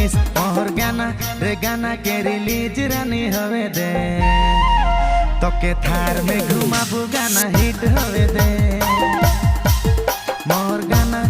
থাকিস মোর গানা রে গানা के रिलीज रानी होवे दे তোকে थार में घुमाबू गाना हिट होवे दे मोर गाना